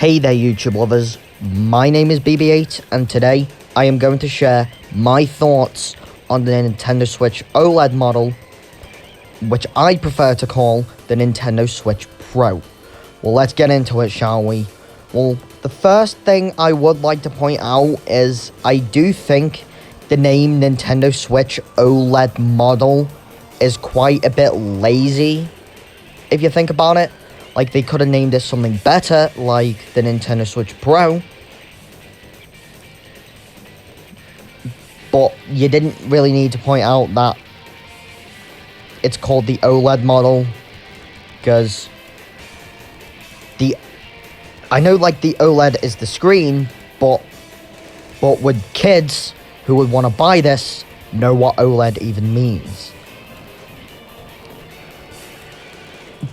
Hey there YouTube lovers, my name is BB8 and today I am going to share my thoughts on the Nintendo Switch OLED model, which I prefer to call the Nintendo Switch Pro. Well, let's get into it, shall we? Well, the first thing I would like to point out is I do think the name Nintendo Switch OLED model is quite a bit lazy, if you think about it. Like, they could have named it something better, like the Nintendo Switch Pro. But you didn't really need to point out that it's called the OLED model, because I know, like, the OLED is the screen, but would kids who would want to buy this know what OLED even means?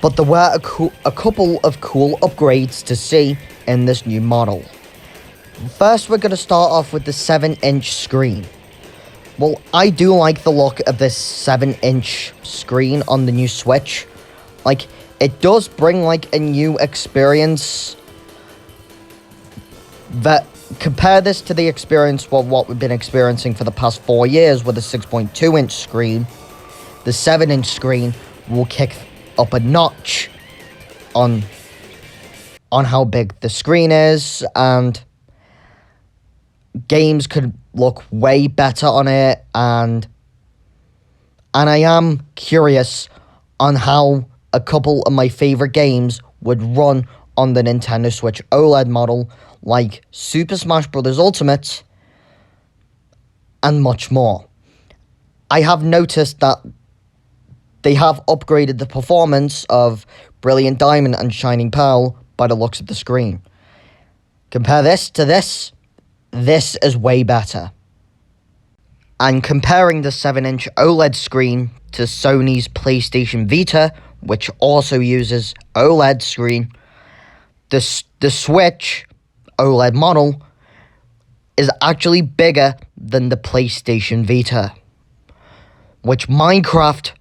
But there were a couple of cool upgrades to see in this new model. First, we're going to start off with the 7-inch screen. Well, I do like the look of this 7-inch screen on the new Switch. Like, it does bring, like, a new experience. That compare this to the experience of what we've been experiencing for the past 4 years with a 6.2-inch screen. The 7-inch screen will kick up a notch on how big the screen is, and games could look way better on it, and I am curious on how a couple of my favorite games would run on the Nintendo Switch OLED model, like Super Smash Bros. Ultimate and much more. I have noticed that they have upgraded the performance of Brilliant Diamond and Shining Pearl by the looks of the screen. Compare this to this is way better. And comparing the 7-inch OLED screen to Sony's PlayStation Vita, which also uses OLED screen, the Switch OLED model is actually bigger than the PlayStation Vita, which Minecraft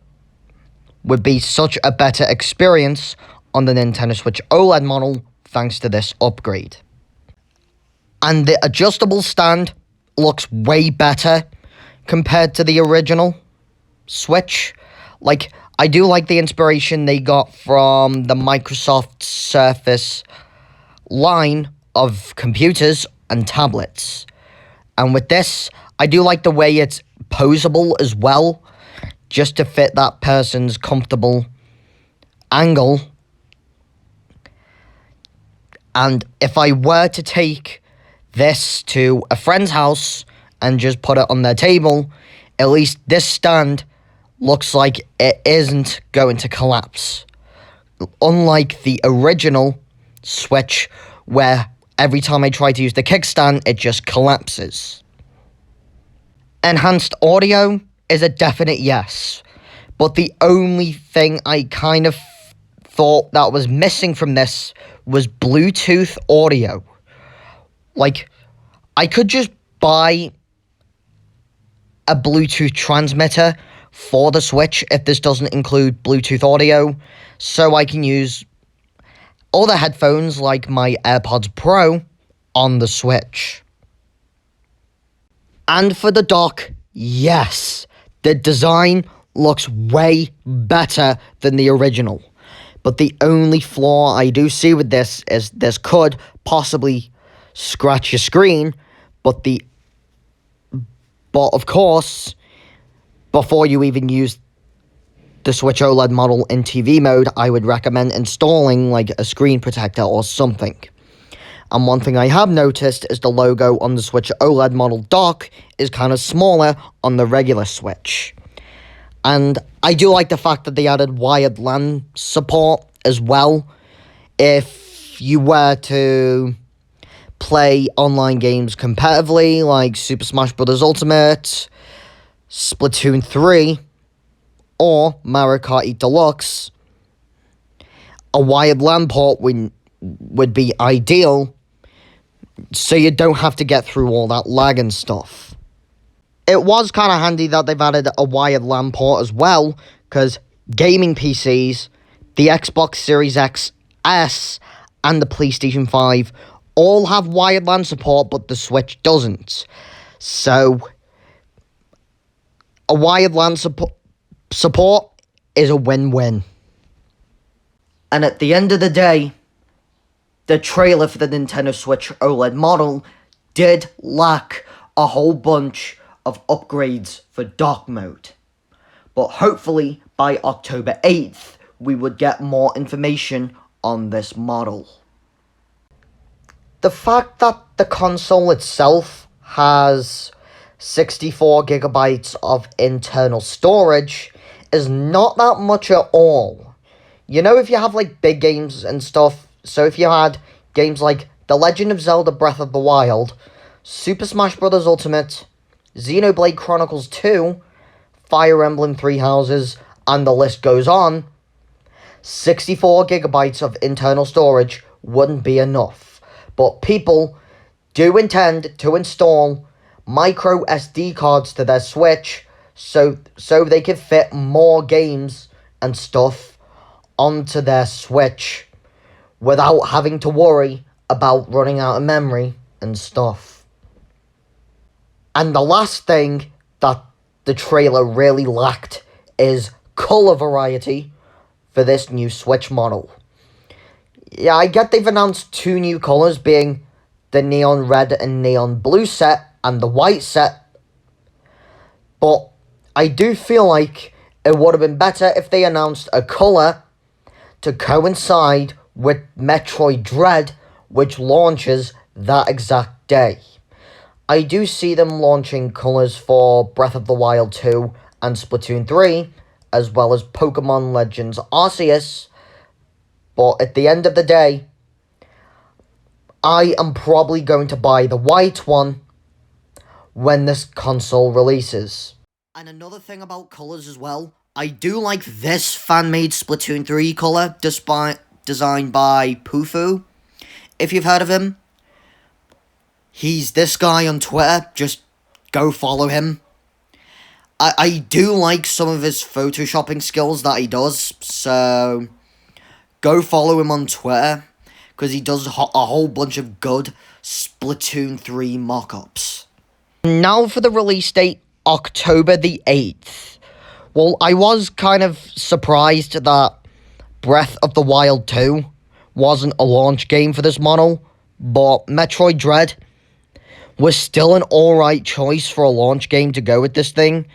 would be such a better experience on the Nintendo Switch OLED model thanks to this upgrade. And the adjustable stand looks way better compared to the original Switch. Like, I do like the inspiration they got from the Microsoft Surface line of computers and tablets. And with this, I do like the way it's posable as well, just to fit that person's comfortable angle. And if I were to take this to a friend's house and just put it on their table, at least this stand looks like it isn't going to collapse. Unlike the original Switch, where every time I try to use the kickstand, it just collapses. Enhanced audio is a definite yes, but the only thing I kind of thought that was missing from this was Bluetooth audio. Like, I could just buy a Bluetooth transmitter for the Switch if this doesn't include Bluetooth audio, so I can use other headphones like my AirPods Pro on the Switch. And for the dock, yes, the design looks way better than the original. But the only flaw I do see with this is this could possibly scratch your screen, but of course, before you even use the Switch OLED model in TV mode, I would recommend installing like a screen protector or something. And one thing I have noticed is the logo on the Switch OLED model dock is kind of smaller on the regular Switch. And I do like the fact that they added wired LAN support as well. If you were to play online games competitively, like Super Smash Bros. Ultimate, Splatoon 3, or Mario Kart 8 Deluxe, a wired LAN port would be ideal, so you don't have to get through all that lag and stuff. It was kind of handy that they've added a wired LAN port as well, because gaming PCs, the Xbox Series X S and the PlayStation 5 all have wired LAN support, but the Switch doesn't. So, a wired LAN support is a win-win. And at the end of the day, the trailer for the Nintendo Switch OLED model did lack a whole bunch of upgrades for dock mode. But hopefully, by October 8th, we would get more information on this model. The fact that the console itself has 64 gigabytes of internal storage is not that much at all. You know, if you have like big games and stuff, so if you had games like The Legend of Zelda Breath of the Wild, Super Smash Bros. Ultimate, Xenoblade Chronicles 2, Fire Emblem Three Houses, and the list goes on, 64 gigabytes of internal storage wouldn't be enough. But people do intend to install micro SD cards to their Switch so they can fit more games and stuff onto their Switch without having to worry about running out of memory and stuff. And the last thing that the trailer really lacked is color variety for this new Switch model. Yeah, I get they've announced 2 new colors, being the neon red and neon blue set and the white set, but I do feel like it would have been better if they announced a color to coincide with Metroid Dread, which launches that exact day. I do see them launching colors for Breath of the Wild 2 and Splatoon 3, as well as Pokemon Legends Arceus, but at the end of the day, I am probably going to buy the white one when this console releases. And another thing about colours as well, I do like this fan-made Splatoon 3 colour designed by Pufu, if you've heard of him. He's this guy on Twitter, just go follow him. I do like some of his photoshopping skills that he does, so go follow him on Twitter, because he does a whole bunch of good Splatoon 3 mock-ups. Now for the release date, October the 8th. Well, I was kind of surprised that Breath of the Wild 2 wasn't a launch game for this model, but Metroid Dread was still an alright choice for a launch game to go with this thing.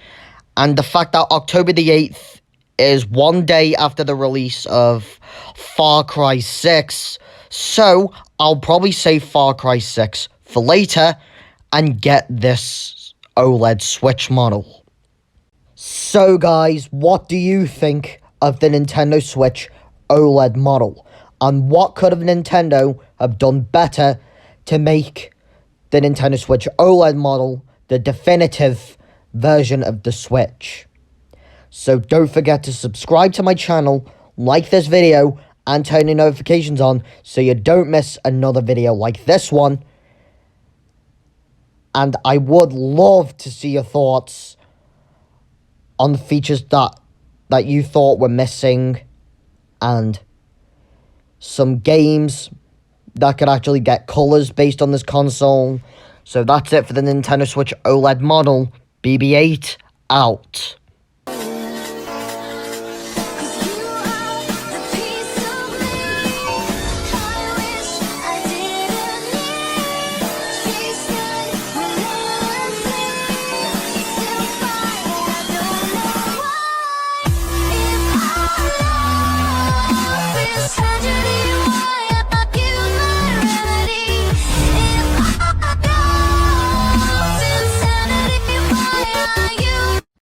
And the fact that October the 8th is one day after the release of Far Cry 6, so I'll probably save Far Cry 6 for later and get this OLED Switch model. So guys, what do you think of the Nintendo Switch OLED model? And what could Nintendo have done better to make the Nintendo Switch OLED model the definitive version of the Switch? So don't forget to subscribe to my channel, like this video, and turn your notifications on so you don't miss another video like this one. And I would love to see your thoughts on the features that you thought were missing, and some games that could actually get colors based on this console. So that's it for the Nintendo Switch OLED model. BB8 out.